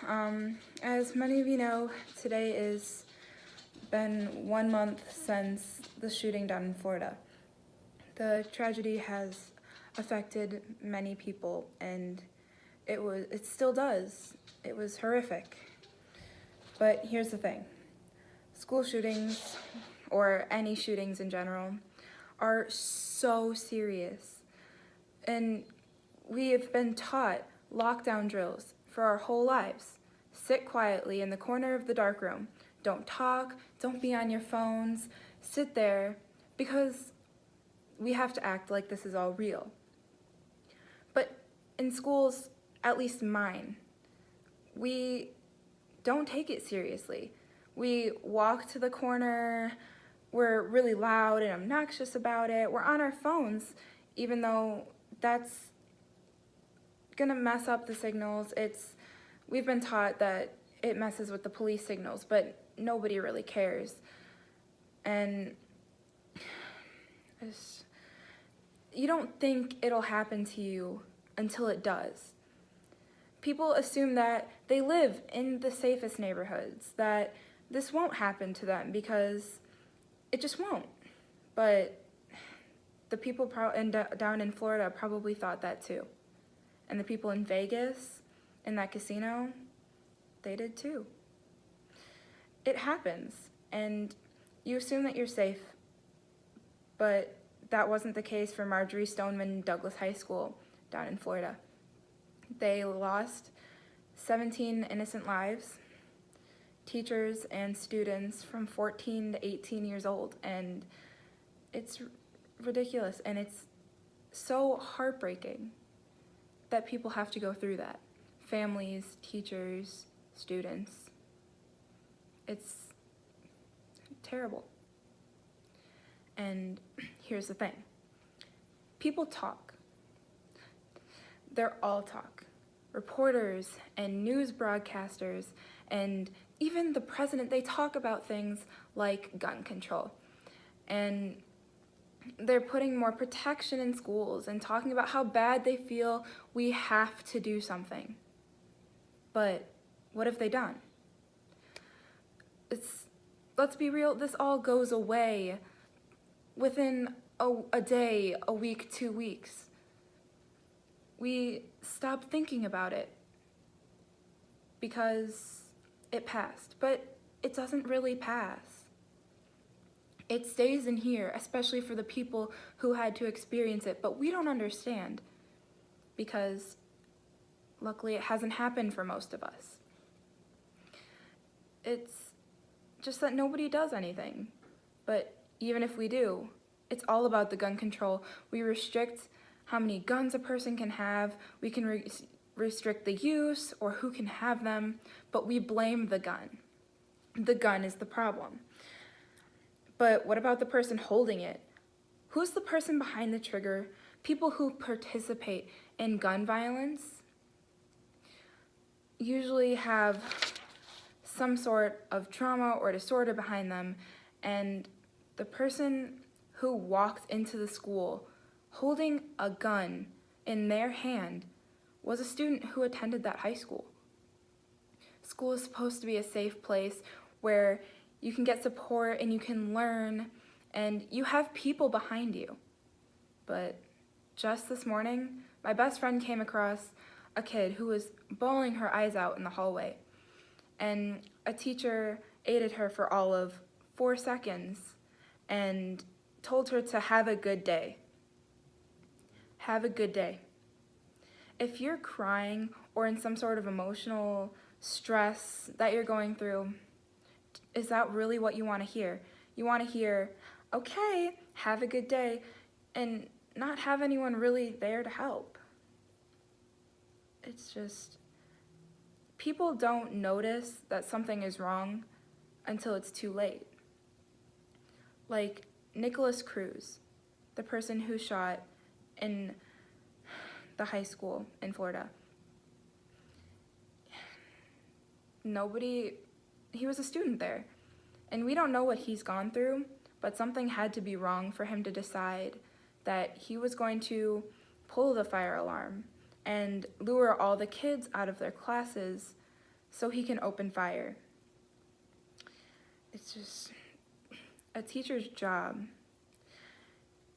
As many of you know, today is been 1 month since the shooting down in Florida. The tragedy has affected many people, and it still does. It was horrific. But here's the thing. School shootings, or any shootings in general, are so serious. And we have been taught lockdown drills for our whole lives. Sit quietly in the corner of the dark room. Don't talk, don't be on your phones, sit there, because we have to act like this is all real. But in schools, at least mine, we don't take it seriously. We walk to the corner, we're really loud and obnoxious about it, we're on our phones, even though that's gonna mess up the signals. We've been taught that it messes with the police signals, but nobody really cares. And you don't think it'll happen to you until it does. People assume that they live in the safest neighborhoods, that this won't happen to them because it just won't. But the people down in Florida probably thought that too. And the people in Vegas, in that casino, they did too. It happens, and you assume that you're safe, but that wasn't the case for Marjory, Stoneman, Douglas High School down in Florida. They lost 17 innocent lives, teachers and students from 14 to 18 years old, and it's ridiculous, and it's so heartbreaking that people have to go through that. Families, teachers, students. It's terrible. And here's the thing. People talk. They're all talk. Reporters and news broadcasters and even the president, they talk about things like gun control. And they're putting more protection in schools and talking about how bad they feel we have to do something. But what have they done? Let's be real, this all goes away within a day, a week, 2 weeks. We stop thinking about it because it passed, but it doesn't really pass. It stays in here, especially for the people who had to experience it, but we don't understand because luckily it hasn't happened for most of us. It's just that nobody does anything, but even if we do, it's all about the gun control. We restrict how many guns a person can have, we can restrict the use or who can have them, but we blame the gun. The gun is the problem. But what about the person holding it? Who's the person behind the trigger? People who participate in gun violence usually have some sort of trauma or disorder behind them, and the person who walked into the school holding a gun in their hand was a student who attended that high school. School is supposed to be a safe place where you can get support and you can learn and you have people behind you. But just this morning, my best friend came across a kid who was bawling her eyes out in the hallway, and a teacher aided her for all of 4 seconds and told her to have a good day. Have a good day. If you're crying or in some sort of emotional stress that you're going through, is that really what you want to hear? You want to hear, okay, have a good day, and not have anyone really there to help. It's just, people don't notice that something is wrong until it's too late. Like Nicholas Cruz, the person who shot in the high school in Florida. He was a student there, and we don't know what he's gone through, but something had to be wrong for him to decide that he was going to pull the fire alarm and lure all the kids out of their classes so he can open fire. It's just, a teacher's job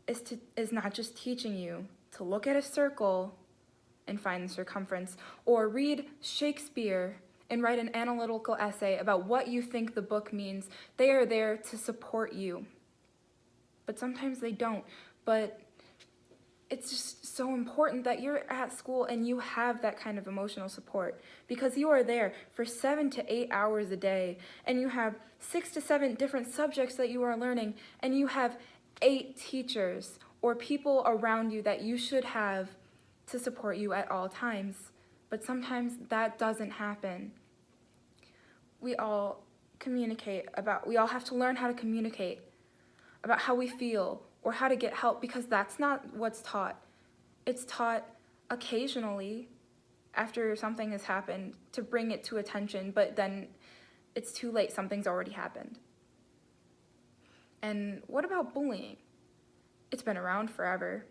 is not just teaching you to look at a circle and find the circumference, or read Shakespeare and write an analytical essay about what you think the book means. They are there to support you. But sometimes they don't. But it's just so important that you're at school and you have that kind of emotional support, because you are there for 7 to 8 hours a day, and you have 6 to 7 different subjects that you are learning, and you have 8 teachers or people around you that you should have to support you at all times. But sometimes that doesn't happen. We all have to learn how to communicate about how we feel or how to get help, because that's not what's taught. It's taught occasionally after something has happened to bring it to attention, but then it's too late, something's already happened. And what about bullying? It's been around forever.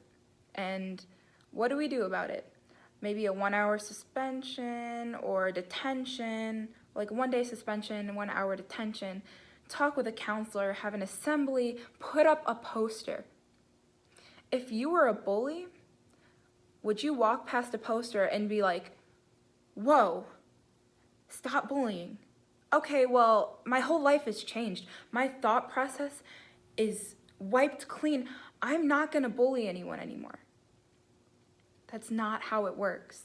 And what do we do about it? Maybe a 1-hour suspension or detention, like 1-day suspension, 1-hour detention. Talk with a counselor, have an assembly, put up a poster. If you were a bully, would you walk past a poster and be like, whoa, stop bullying? Okay, well, my whole life has changed. My thought process is wiped clean. I'm not gonna bully anyone anymore. That's not how it works.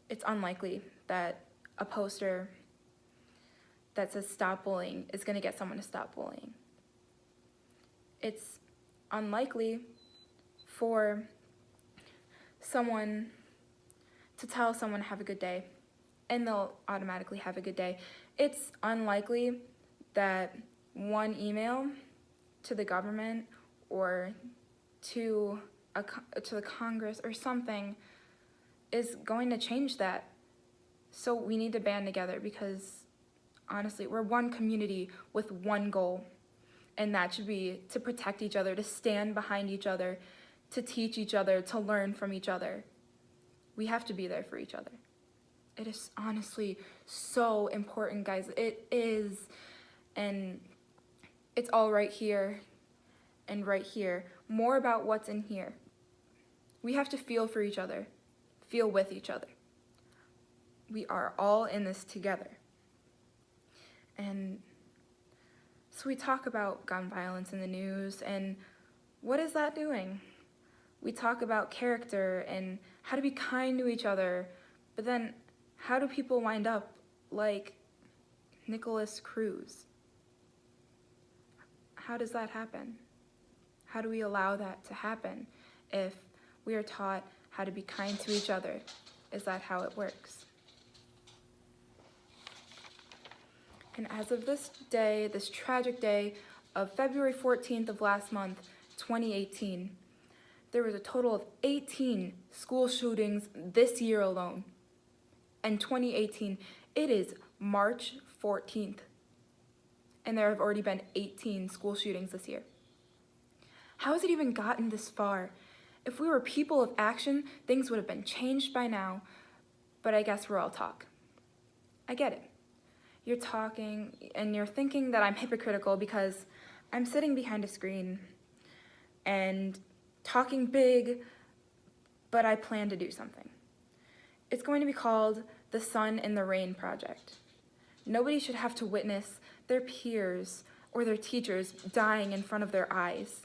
It's unlikely that a poster that says stop bullying is gonna get someone to stop bullying. It's unlikely for someone to tell someone to have a good day and they'll automatically have a good day. It's unlikely that one email to the government or to the Congress or something is going to change that. So we need to band together, because honestly, we're one community with one goal, and that should be to protect each other, to stand behind each other, to teach each other, to learn from each other. We have to be there for each other. It is honestly so important, guys. It is, and it's all right here and right here. More about what's in here. We have to feel for each other, feel with each other. We are all in this together. And so we talk about gun violence in the news, and what is that doing? We talk about character and how to be kind to each other, but then how do people wind up like Nicholas Cruz? How does that happen? How do we allow that to happen if we are taught how to be kind to each other? Is that how it works? And as of this day, this tragic day of February 14th of last month, 2018, there was a total of 18 school shootings this year alone. And 2018, it is March 14th. And there have already been 18 school shootings this year. How has it even gotten this far? If we were people of action, things would have been changed by now. But I guess we're all talk. I get it. You're talking and you're thinking that I'm hypocritical because I'm sitting behind a screen and talking big, but I plan to do something. It's going to be called the Sun in the Rain Project. Nobody should have to witness their peers or their teachers dying in front of their eyes.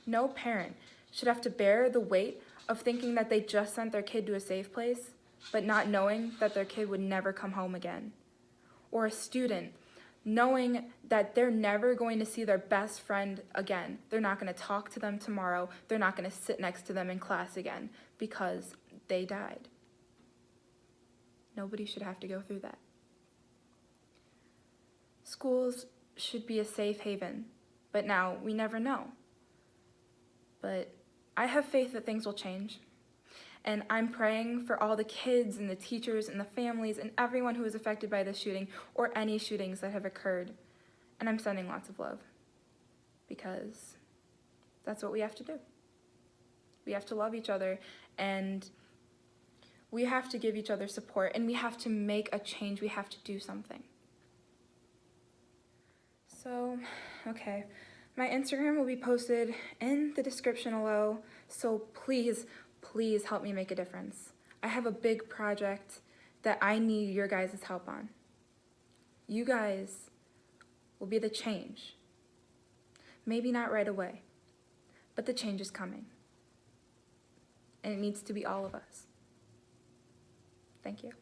No parent should have to bear the weight of thinking that they just sent their kid to a safe place, but not knowing that their kid would never come home again. Or a student knowing that they're never going to see their best friend again. They're not going to talk to them tomorrow. They're not going to sit next to them in class again because they died. Nobody should have to go through that. Schools should be a safe haven, but now we never know. But I have faith that things will change. And I'm praying for all the kids and the teachers and the families and everyone who is affected by this shooting or any shootings that have occurred. And I'm sending lots of love because that's what we have to do. We have to love each other, and we have to give each other support, and we have to make a change. We have to do something. So, okay, my Instagram will be posted in the description below, so please, please help me make a difference. I have a big project that I need your guys' help on. You guys will be the change. Maybe not right away, but the change is coming. And it needs to be all of us. Thank you.